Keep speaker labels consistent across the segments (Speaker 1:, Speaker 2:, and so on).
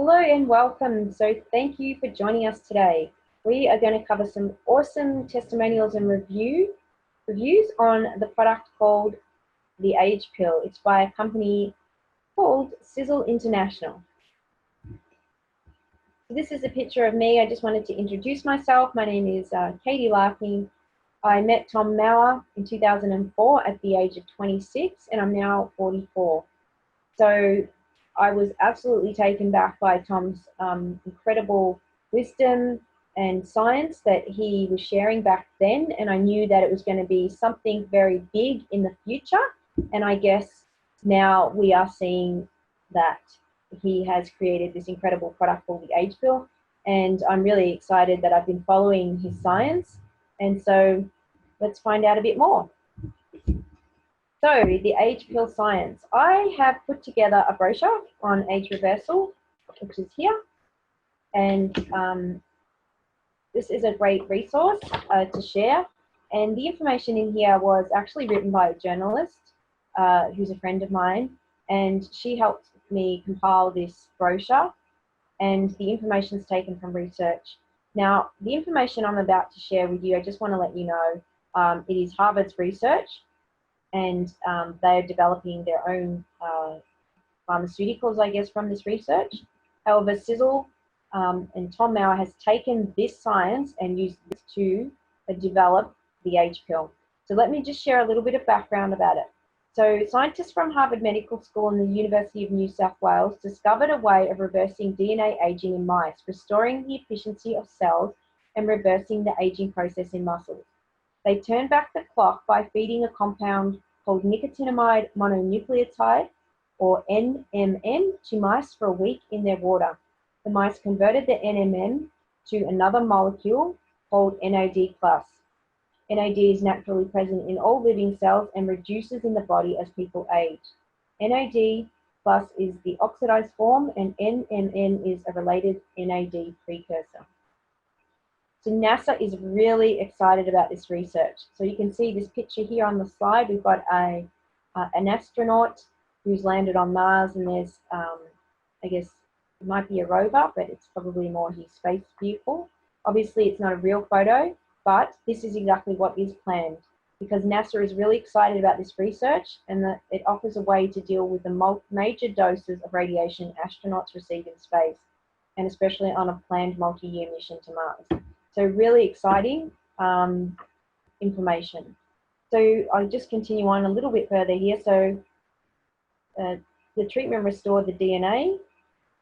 Speaker 1: Hello and welcome. So thank you for joining us today. We are going to cover some awesome testimonials and reviews on the product called the AGE Pill. It's by a company called Sisel International. So this is a picture of me. I just wanted to introduce myself. My name is Katie Larkin. I met Tom Mauer in 2004 at the age of 26 and I'm now 44. So I was absolutely taken back by Tom's incredible wisdom and science that he was sharing back then, and I knew that it was going to be something very big in the future, and I guess now we are seeing that he has created this incredible product called the AGE Pill, and I'm really excited that I've been following his science, and so let's find out a bit more. So, the AGE Pill science. I have put together a brochure on age reversal, which is here, and this is a great resource to share. And the information in here was actually written by a journalist who's a friend of mine, and she helped me compile this brochure, and the information is taken from research. Now, the information I'm about to share with you, I just want to let you know, it is Harvard's research, and they are developing their own pharmaceuticals, I guess, from this research. However, Sisel and Tom Mauer has taken this science and used this to develop the AGE Pill. So let me just share a little bit of background about it. So scientists from Harvard Medical School and the University of New South Wales discovered a way of reversing DNA aging in mice, restoring the efficiency of cells and reversing the aging process in muscles. They turned back the clock by feeding a compound called nicotinamide mononucleotide, or NMN, to mice for a week in their water. The mice converted the NMN to another molecule called NAD+. NAD is naturally present in all living cells and reduces in the body as people age. NAD+ is the oxidized form, and NMN is a related NAD precursor. So NASA is really excited about this research. So you can see this picture here on the slide. We've got an astronaut who's landed on Mars, and there's, I guess, it might be a rover, but it's probably more his space vehicle. Obviously, it's not a real photo, but this is exactly what is planned, because NASA is really excited about this research, and that it offers a way to deal with the major doses of radiation astronauts receive in space, and especially on a planned multi-year mission to Mars. So really exciting information. So I'll just continue on a little bit further here. So the treatment restored the DNA.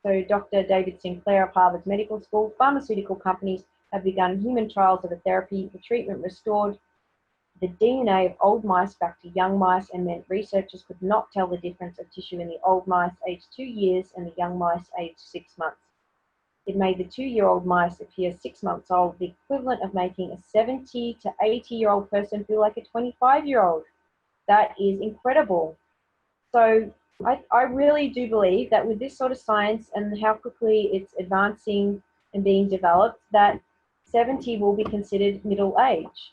Speaker 1: So Dr. David Sinclair of Harvard Medical School, pharmaceutical companies have begun human trials of a therapy. The treatment restored the DNA of old mice back to young mice, and meant researchers could not tell the difference of tissue in the old mice aged 2 years and the young mice aged 6 months. It made the 2-year-old mice appear 6 months old, the equivalent of making a 70 to 80-year-old person feel like a 25-year-old. That is incredible. So I really do believe that with this sort of science and how quickly it's advancing and being developed, that 70 will be considered middle age.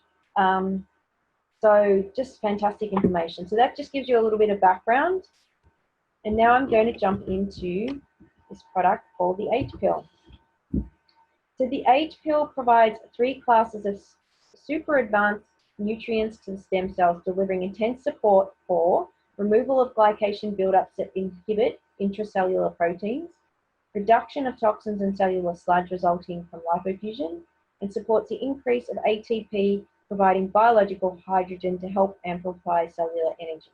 Speaker 1: So just fantastic information. So that just gives you a little bit of background. And now I'm going to jump into this product called the AGE Pill. So the AGE Pill provides 3 classes of super advanced nutrients to the stem cells, delivering intense support for removal of glycation buildups that inhibit intracellular proteins, reduction of toxins and cellular sludge resulting from lipofuscin, and supports the increase of ATP, providing biological hydrogen to help amplify cellular energy.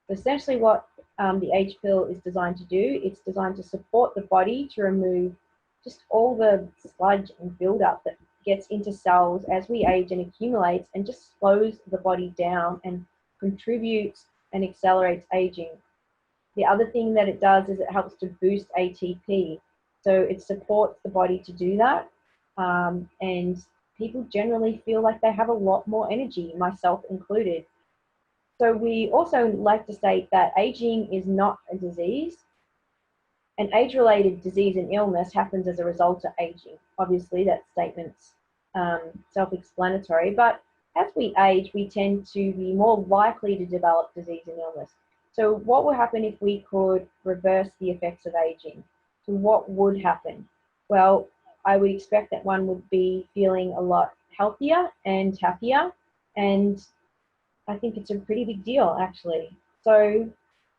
Speaker 1: So essentially what the AGE Pill is designed to do, it's designed to support the body to remove just all the sludge and buildup that gets into cells as we age and accumulates, and just slows the body down and contributes and accelerates aging. The other thing that it does is it helps to boost ATP. So it supports the body to do that. And people generally feel like they have a lot more energy, myself included. So we also like to state that aging is not a disease. An age-related disease and illness happens as a result of aging. Obviously, that statement's self-explanatory, but as we age, we tend to be more likely to develop disease and illness. So what would happen if we could reverse the effects of aging? So what would happen? Well, I would expect that one would be feeling a lot healthier and happier, and I think it's a pretty big deal, actually. So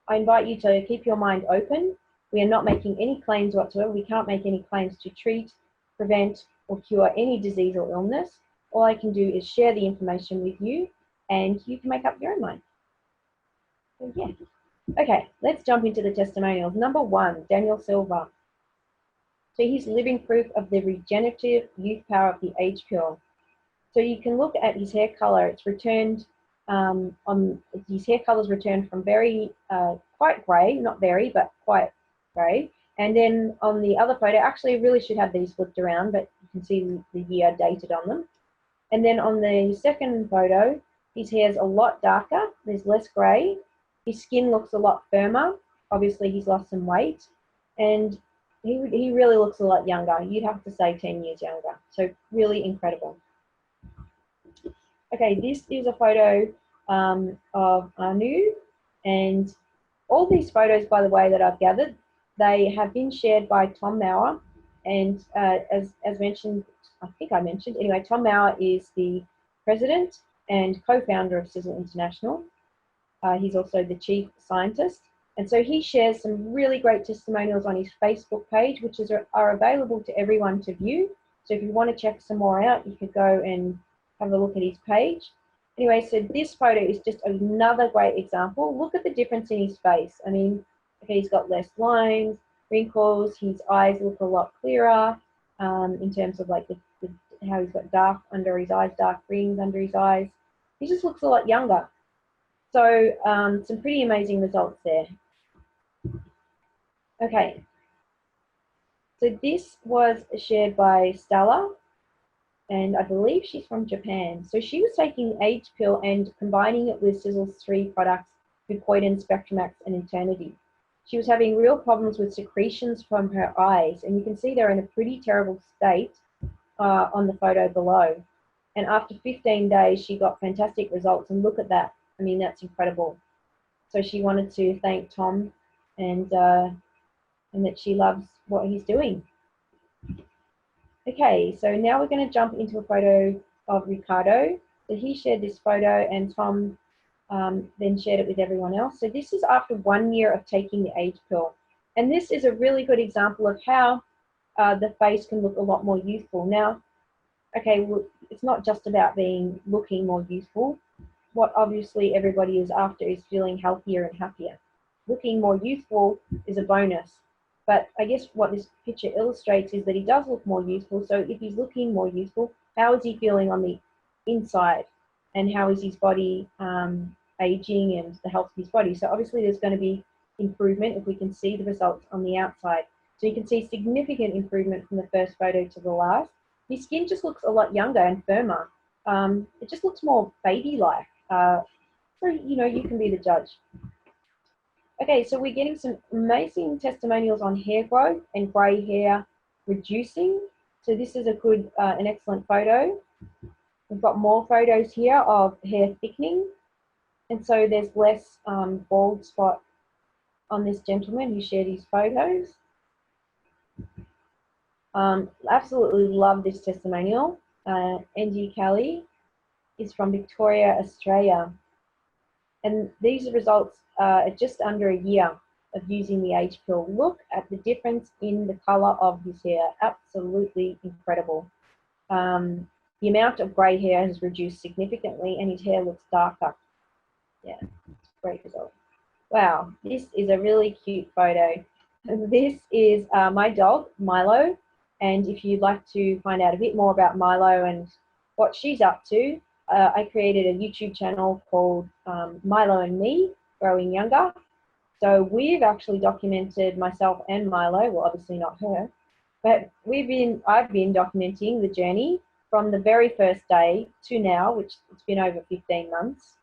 Speaker 1: I invite you to keep your mind open. We are not making any claims whatsoever. We can't make any claims to treat, prevent, or cure any disease or illness. All I can do is share the information with you, and you can make up your own mind. So, yeah. Okay, let's jump into the testimonials. Number 1, Daniel Silva. So he's living proof of the regenerative youth power of the AGE Pill. So you can look at his hair color. It's returned his hair color's returned from very quite grey, not very, but quite grey. And then on the other photo, actually, I really should have these flipped around, but you can see the year dated on them. And then on the second photo, his hair's a lot darker. There's less grey. His skin looks a lot firmer. Obviously, he's lost some weight, and he really looks a lot younger. You'd have to say 10 years younger. So really incredible. Okay, this is a photo of Anu, and all these photos, by the way, that I've gathered, they have been shared by Tom Mauer, and as mentioned, I think I mentioned, anyway, Tom Mauer is the president and co-founder of Sisel International. He's also the chief scientist, and so he shares some really great testimonials on his Facebook page, which are available to everyone to view. So if you want to check some more out, you could go and have a look at his page. Anyway, so this photo is just another great example. Look at the difference in his face. I mean, okay, he's got less lines, wrinkles, his eyes look a lot clearer in terms of like how he's got dark under his eyes, dark rings under his eyes. He just looks a lot younger. So some pretty amazing results there. Okay, so this was shared by Stella, and I believe she's from Japan. So she was taking AGE Pill and combining it with Sisel's 3 products, Fucoidan, Spectromax, and Eternity. She was having real problems with secretions from her eyes, and you can see they're in a pretty terrible state on the photo below. And after 15 days, she got fantastic results, and look at that. I mean, that's incredible. So she wanted to thank Tom and that she loves what he's doing. Okay, so now we're going to jump into a photo of Ricardo. So he shared this photo, and Tom then shared it with everyone else. So this is after 1 year of taking the AGE Pill. And this is a really good example of how the face can look a lot more youthful. Now, okay, well, it's not just about looking more youthful. What obviously everybody is after is feeling healthier and happier. Looking more youthful is a bonus. But I guess what this picture illustrates is that he does look more youthful. So if he's looking more youthful, how is he feeling on the inside? And how is his body aging and the health of his body? So obviously there's going to be improvement if we can see the results on the outside. So you can see significant improvement from the first photo to the last. His skin just looks a lot younger and firmer. It just looks more baby-like. So, you know, you can be the judge. Okay, so we're getting some amazing testimonials on hair growth and grey hair reducing. So this is an excellent photo. We've got more photos here of hair thickening. And so there's less bald spot on this gentleman who shared his photos. Absolutely love this testimonial. Angie Kelly is from Victoria, Australia. And these results are just under a year of using the AGE Pill. Look at the difference in the colour of his hair. Absolutely incredible. The amount of grey hair has reduced significantly, and his hair looks darker. Yeah, great result. Wow, this is a really cute photo. This is my dog, Milo. And if you'd like to find out a bit more about Milo and what she's up to, I created a YouTube channel called Milo and Me, Growing Younger. So we've actually documented, myself and Milo, well, obviously not her, but I've been documenting the journey from the very first day to now, which it's been over 15 months.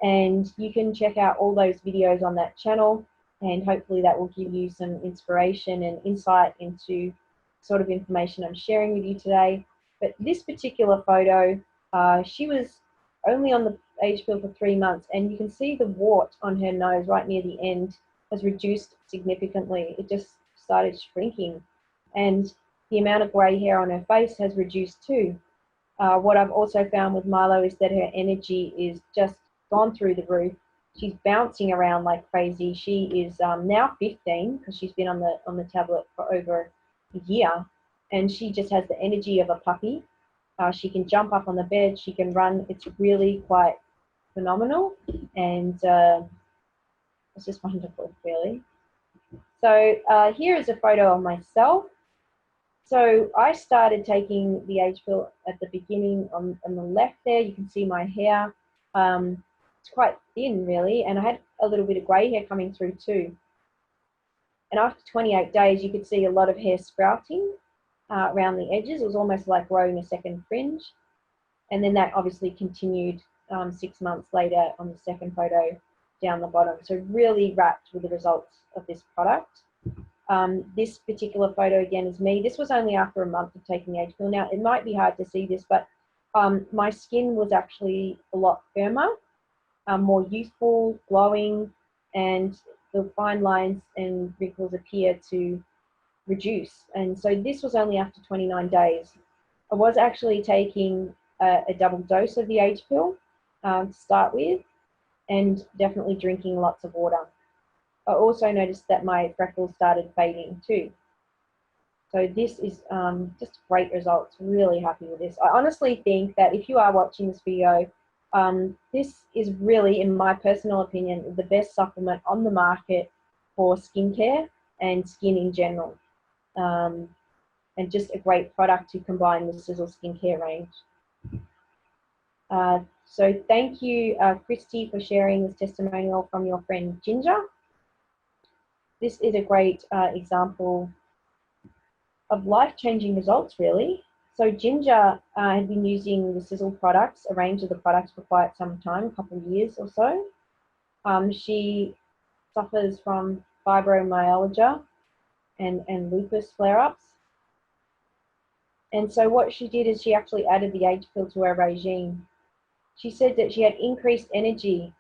Speaker 1: And you can check out all those videos on that channel, and hopefully that will give you some inspiration and insight into sort of information I'm sharing with you today. But this particular photo, she was only on the AGE Pill for 3 months, and you can see the wart on her nose right near the end has reduced significantly. It just started shrinking, and the amount of grey hair on her face has reduced too. What I've also found with Milo is that her energy is just gone through the roof. She's bouncing around like crazy. She is now 15 because she's been on the tablet for over a year, and she just has the energy of a puppy. She can jump up on the bed. She can run. It's really quite phenomenal, and it's just wonderful, really. So here is a photo of myself. So I started taking the age pill at the beginning on the left there. You can see my hair. It's quite thin, really, and I had a little bit of grey hair coming through too. And after 28 days, you could see a lot of hair sprouting around the edges. It was almost like growing a second fringe. And then that obviously continued 6 months later on the second photo down the bottom. So really wrapped with the results of this product. This particular photo again is me. This was only after a month of taking the age pill. Now, it might be hard to see this, but my skin was actually a lot firmer, more youthful, glowing, and the fine lines and wrinkles appear to reduce. And so this was only after 29 days. I was actually taking a double dose of the age pill to start with, and definitely drinking lots of water. I also noticed that my freckles started fading too. So this is just great results. Really happy with this. I honestly think that if you are watching this video, this is really, in my personal opinion, the best supplement on the market for skincare and skin in general. And just a great product to combine with Sisel skincare range. So thank you, Christy, for sharing this testimonial from your friend Ginger. This is a great example of life-changing results, really. So Ginger had been using the Sisel products, a range of the products, for quite some time, a couple of years or so. She suffers from fibromyalgia and lupus flare-ups. And so what she did is she actually added the age pill to her regime. She said that she had increased energy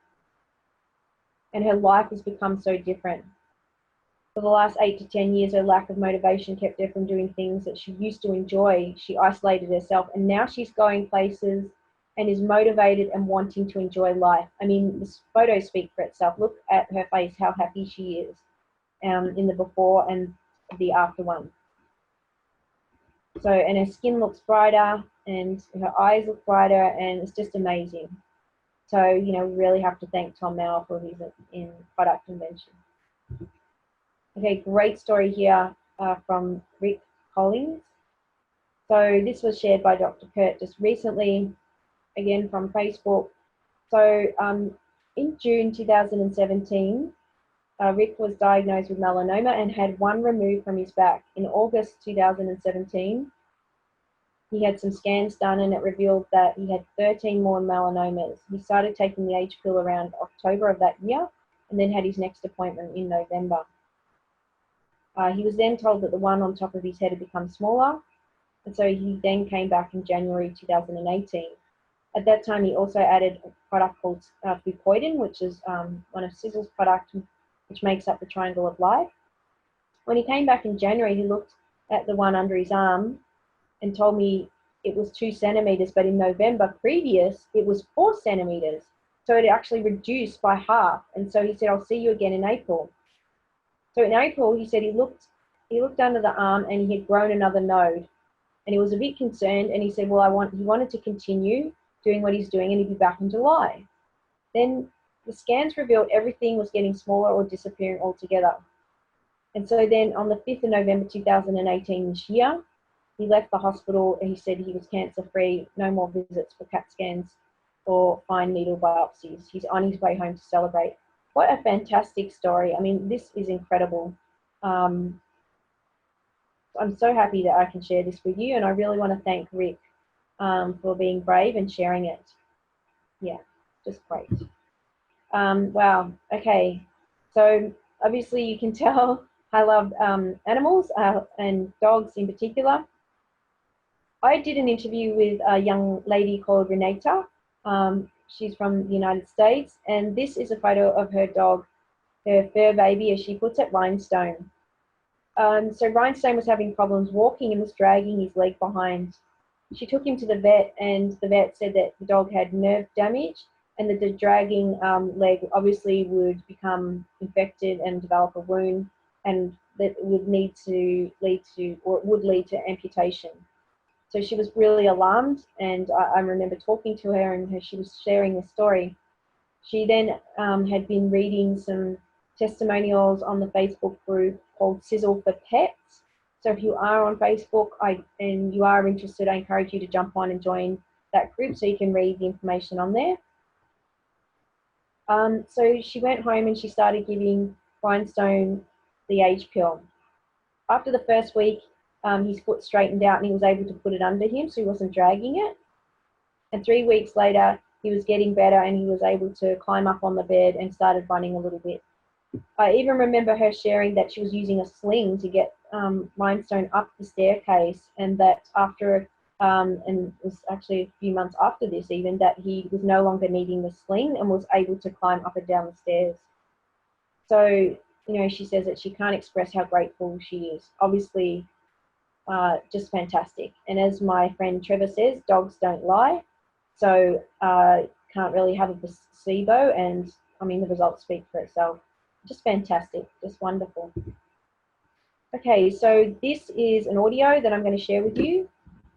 Speaker 1: and her life has become so different. For the last 8 to 10 years, her lack of motivation kept her from doing things that she used to enjoy. She isolated herself, and now she's going places and is motivated and wanting to enjoy life. I mean, this photo speaks for itself. Look at her face, how happy she is in the before and the after one. So, and her skin looks brighter and her eyes look brighter, and it's just amazing. So, you know, we really have to thank Tom Mauer for his product invention. Okay, great story here from Rick Collins. So this was shared by Dr. Kurt just recently, again from Facebook. So in June 2017, Rick was diagnosed with melanoma and had one removed from his back. In August 2017, he had some scans done and it revealed that he had 13 more melanomas. He started taking the age pill around October of that year and then had his next appointment in November. He was then told that the one on top of his head had become smaller, and so he then came back in January 2018. At that time, he also added a product called Fucoidin, which is one of Sisel's products, which makes up the triangle of life. When he came back in January, he looked at the one under his arm and told me it was 2 centimeters, but in November previous, it was 4 centimeters. So it actually reduced by half. And so he said, I'll see you again in April. So in April, he said he looked under the arm and he had grown another node. And he was a bit concerned, and he said, well, he wanted to continue doing what he's doing and he'd be back in July. Then the scans revealed everything was getting smaller or disappearing altogether. And so then on the 5th of November 2018 this year, he left the hospital and he said he was cancer-free, no more visits for CAT scans or fine needle biopsies. He's on his way home to celebrate. What a fantastic story. I mean, this is incredible. I'm so happy that I can share this with you, and I really want to thank Rick for being brave and sharing it. Yeah, just great. Wow, okay. So obviously you can tell I love animals and dogs in particular. I did an interview with a young lady called Renata. She's from the United States, and this is a photo of her dog, her fur baby, as she puts it, Rhinestone. So Rhinestone was having problems walking and was dragging his leg behind. She took him to the vet, and the vet said that the dog had nerve damage, and that the dragging leg obviously would become infected and develop a wound, and that would lead to amputation. So she was really alarmed, and I remember talking to her, and she was sharing the story. She then had been reading some testimonials on the Facebook group called Sisel for Pets. So if you are on Facebook and you are interested, I encourage you to jump on and join that group so you can read the information on there. So she went home and she started giving Rhinestone the AGE pill. After the first week, his foot straightened out and he was able to put it under him, so he wasn't dragging it. And 3 weeks later, he was getting better and he was able to climb up on the bed and started running a little bit. I even remember her sharing that she was using a sling to get Rhinestone up the staircase, and that after, and it was actually a few months after this even, that he was no longer needing the sling and was able to climb up and down the stairs. So, you know, she says that she can't express how grateful she is. Obviously, just fantastic. And as my friend Trevor says, dogs don't lie. So can't really have a placebo, and I mean, the results speak for itself. Just fantastic, just wonderful. Okay, so this is an audio that I'm going to share with you,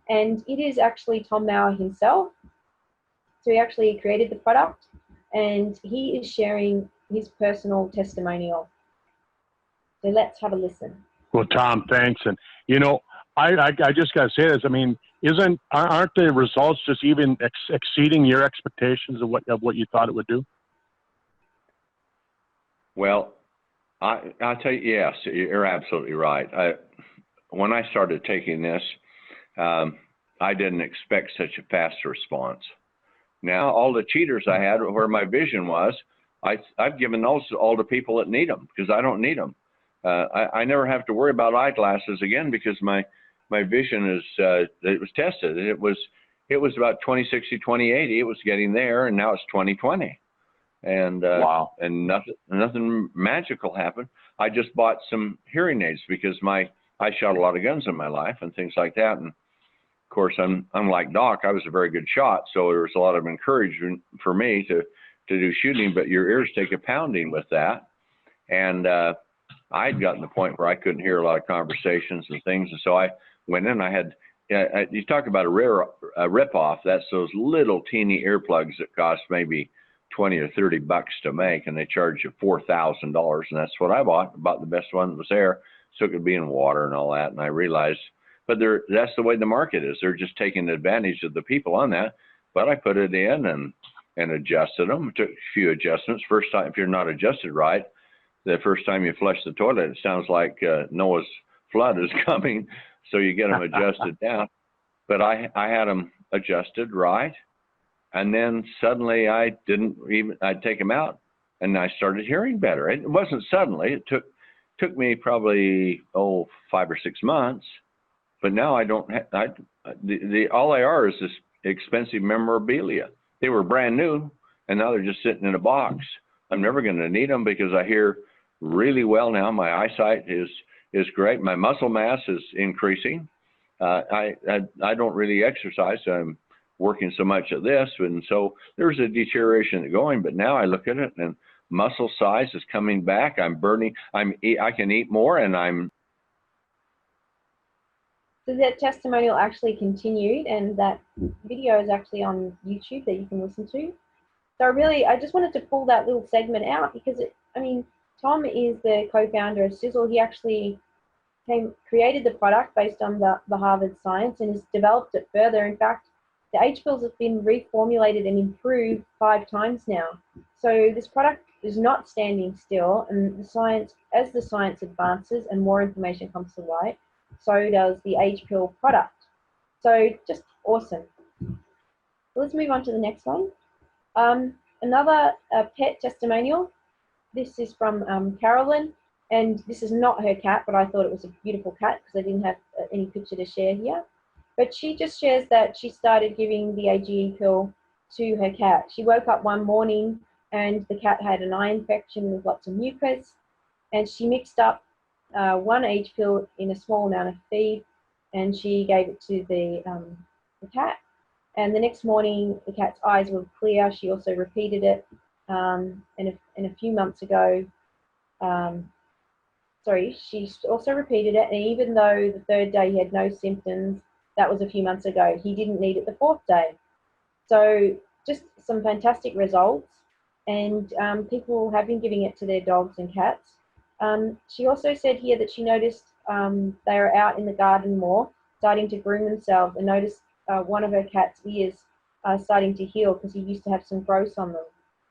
Speaker 1: and it is actually Tom Mauer himself. So he actually created the product, and he is sharing his personal testimonial. So let's have a listen.
Speaker 2: Well, Tom, thanks. And, you know, I just got to say this. I mean, aren't the results just even exceeding your expectations of what you thought it would do?
Speaker 3: Well, I'll tell you, yes, you're absolutely right. When I started taking this, I didn't expect such a fast response. Now, all the cheaters I had where my vision was, I've given those to all the people that need them because I don't need them. I never have to worry about eyeglasses again because my vision is it was tested. It was about 20/60, 20/80. It was getting there, and now it's 20/20. And
Speaker 2: wow.
Speaker 3: And nothing magical happened. I just bought some hearing aids because I shot a lot of guns in my life and things like that. And of course, unlike Doc, I was a very good shot, so there was a lot of encouragement for me to do shooting. But your ears take a pounding with that, and I'd gotten to the point where I couldn't hear a lot of conversations and things, and so I went in. I had you talk about a rip off. That's those little teeny earplugs that cost maybe $20 or $30 to make, and they charge you $4,000, and that's what I bought. Bought the best one that was there, so it could be in water and all that. And I realized, but that's the way the market is. They're just taking advantage of the people on that. But I put it in and adjusted them. Took a few adjustments. First time, if you're not adjusted right, the first time you flush the toilet, it sounds like Noah's flood is coming. So you get them adjusted down. But I had them adjusted right. And then suddenly I'd take them out and I started hearing better. It wasn't suddenly. It took me probably, 5 or 6 months. But now I don't all they are is this expensive memorabilia. They were brand new and now they're just sitting in a box. I'm never going to need them because I hear really well now. My eyesight is great. My muscle mass is increasing. I don't really exercise. I'm working so much at this, and so there's a deterioration going. But now I look at it, and muscle size is coming back. I'm burning. I can eat more, and I'm.
Speaker 1: So that testimonial actually continued, and that video is actually on YouTube that you can listen to. So I just wanted to pull that little segment out because Tom is the co-founder of Sisel. He actually created the product based on the Harvard science and has developed it further. In fact, the AGE pills have been reformulated and improved 5 times now. So this product is not standing still, and as the science advances and more information comes to light, so does the AGE pill product. So just awesome. Let's move on to the next one. Another pet testimonial. This is from Carolyn, and this is not her cat, but I thought it was a beautiful cat because I didn't have any picture to share here. But she just shares that she started giving the AGE pill to her cat. She woke up one morning and the cat had an eye infection with lots of mucus, and she mixed up one age pill in a small amount of feed, and she gave it to the cat. And the next morning, the cat's eyes were clear. She also repeated it, and a few months ago, she also repeated it, and even though the third day he had no symptoms, that was a few months ago, he didn't need it the fourth day. So just some fantastic results, and people have been giving it to their dogs and cats. She also said here that she noticed they are out in the garden more, starting to groom themselves, and noticed one of her cat's ears starting to heal because he used to have some growths on them,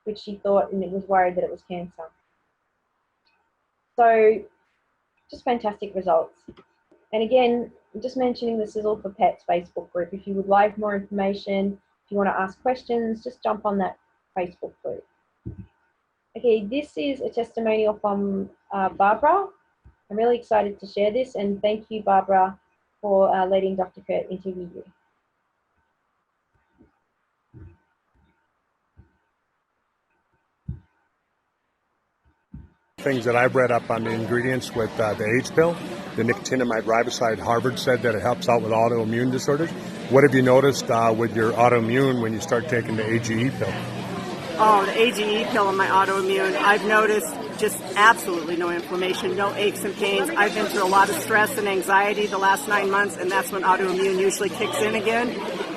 Speaker 1: which she thought and was worried that it was cancer. So just fantastic results. And again, I'm just mentioning the Sisel for Pets Facebook group. If you would like more information, if you want to ask questions, just jump on that Facebook group. Okay, this is a testimonial from Barbara. I'm really excited to share this, and thank you, Barbara, for letting Dr. Kurt interview you.
Speaker 4: Things that I've read up on the ingredients with the AGE pill, the nicotinamide riboside. Harvard said that it helps out with autoimmune disorders. What have you noticed with your autoimmune when you start taking the AGE pill?
Speaker 5: Oh, the AGE pill and my autoimmune, I've noticed just absolutely no inflammation, no aches and pains. I've been through a lot of stress and anxiety the last 9 months, and that's when autoimmune usually kicks in again.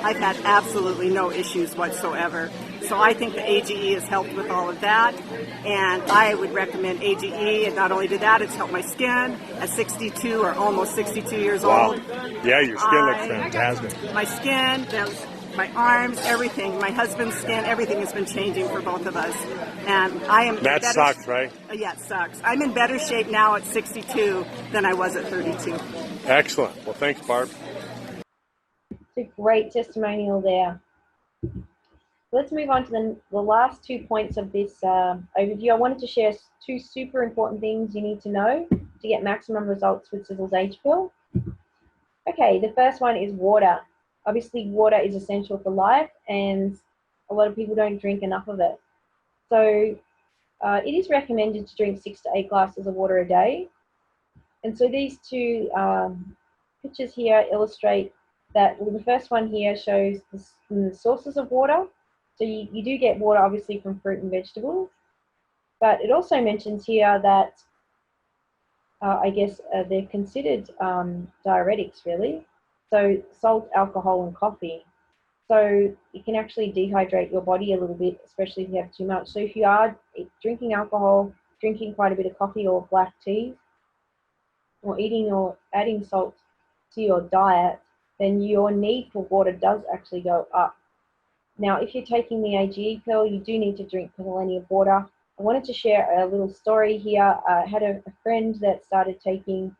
Speaker 5: I've had absolutely no issues whatsoever. So I think the AGE has helped with all of that, and I would recommend AGE. And not only did that, it's helped my skin at 62 or almost 62 years old.
Speaker 4: Yeah, your skin looks fantastic.
Speaker 5: My skin, my arms, everything, my husband's skin, everything has been changing for both of us. And I am.
Speaker 4: That sucks, right?
Speaker 5: Yeah, it sucks. I'm in better shape now at 62 than I was at 32.
Speaker 4: Excellent. Well, thanks, Barb.
Speaker 1: It's a great testimonial there. Let's move on to the last 2 points of this overview. I wanted to share 2 super important things you need to know to get maximum results with Sisel's AGE Pill. Okay, the first one is water. Obviously, water is essential for life, and a lot of people don't drink enough of it. So it is recommended to drink 6 to 8 glasses of water a day. And so these 2 pictures here illustrate that. Well, the first one here shows the sources of water. So you do get water, obviously, from fruit and vegetables. But it also mentions here that, they're considered diuretics, really. So salt, alcohol, and coffee. So it can actually dehydrate your body a little bit, especially if you have too much. So if you are drinking alcohol, drinking quite a bit of coffee or black tea, or eating or adding salt to your diet, then your need for water does actually go up. Now, if you're taking the AGE pill, you do need to drink plenty of water. I wanted to share a little story here. I had a friend that started taking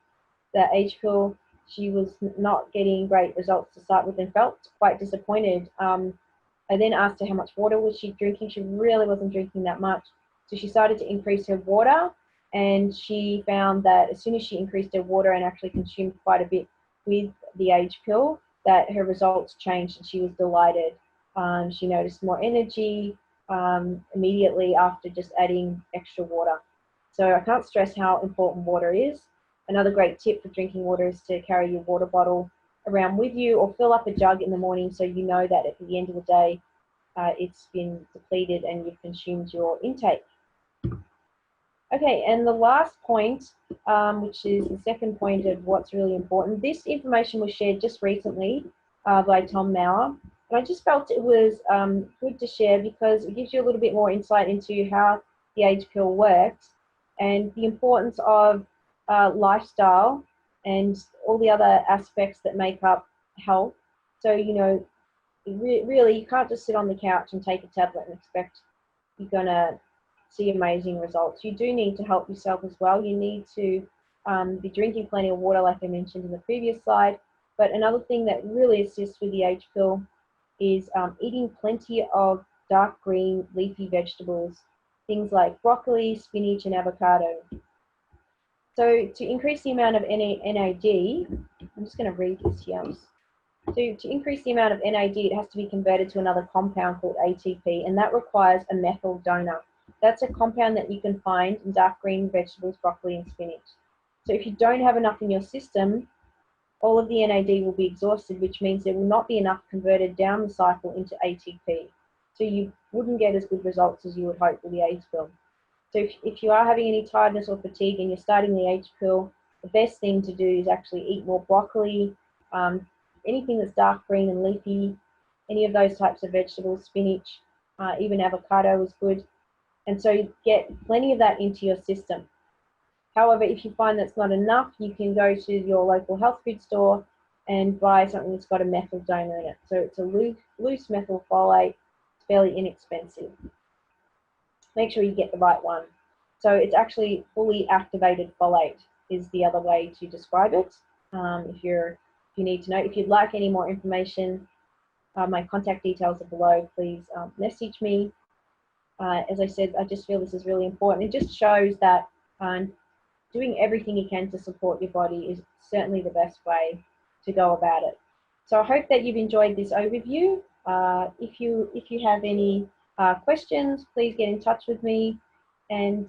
Speaker 1: the AGE pill. She was not getting great results to start with and felt quite disappointed. I then asked her how much water was she drinking. She really wasn't drinking that much. So she started to increase her water, and she found that as soon as she increased her water and actually consumed quite a bit with the AGE pill, that her results changed, and she was delighted. She noticed more energy immediately after just adding extra water. So I can't stress how important water is. Another great tip for drinking water is to carry your water bottle around with you, or fill up a jug in the morning so you know that at the end of the day it's been depleted and you've consumed your intake. Okay, and the last point, which is the second point of what's really important, this information was shared just recently by Tom Mauer. And I just felt it was good to share because it gives you a little bit more insight into how the AGE pill works and the importance of lifestyle and all the other aspects that make up health. So, you know, really you can't just sit on the couch and take a tablet and expect you're going to see amazing results. You do need to help yourself as well. You need to be drinking plenty of water, like I mentioned in the previous slide. But another thing that really assists with the AGE pill is eating plenty of dark green leafy vegetables, things like broccoli, spinach, and avocado. So to increase the amount of NAD, I'm just going to read this here. So to increase the amount of NAD, it has to be converted to another compound called ATP, and that requires a methyl donor. That's a compound that you can find in dark green vegetables, broccoli, and spinach. So if you don't have enough in your system, all of the NAD will be exhausted, which means there will not be enough converted down the cycle into ATP. So you wouldn't get as good results as you would hope with the AGE pill. So if you are having any tiredness or fatigue and you're starting the AGE pill, the best thing to do is actually eat more broccoli, anything that's dark green and leafy, any of those types of vegetables, spinach, even avocado is good. And so get plenty of that into your system. However, if you find that's not enough, you can go to your local health food store and buy something that's got a methyl donor in it. So it's a loose methyl folate. It's fairly inexpensive. Make sure you get the right one. So it's actually fully activated folate is the other way to describe it. If you need to know, if you'd like any more information, my contact details are below. Please message me. As I said, I just feel this is really important. It just shows that doing everything you can to support your body is certainly the best way to go about it. So I hope that you've enjoyed this overview. If you have any questions, please get in touch with me. And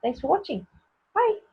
Speaker 1: thanks for watching. Bye.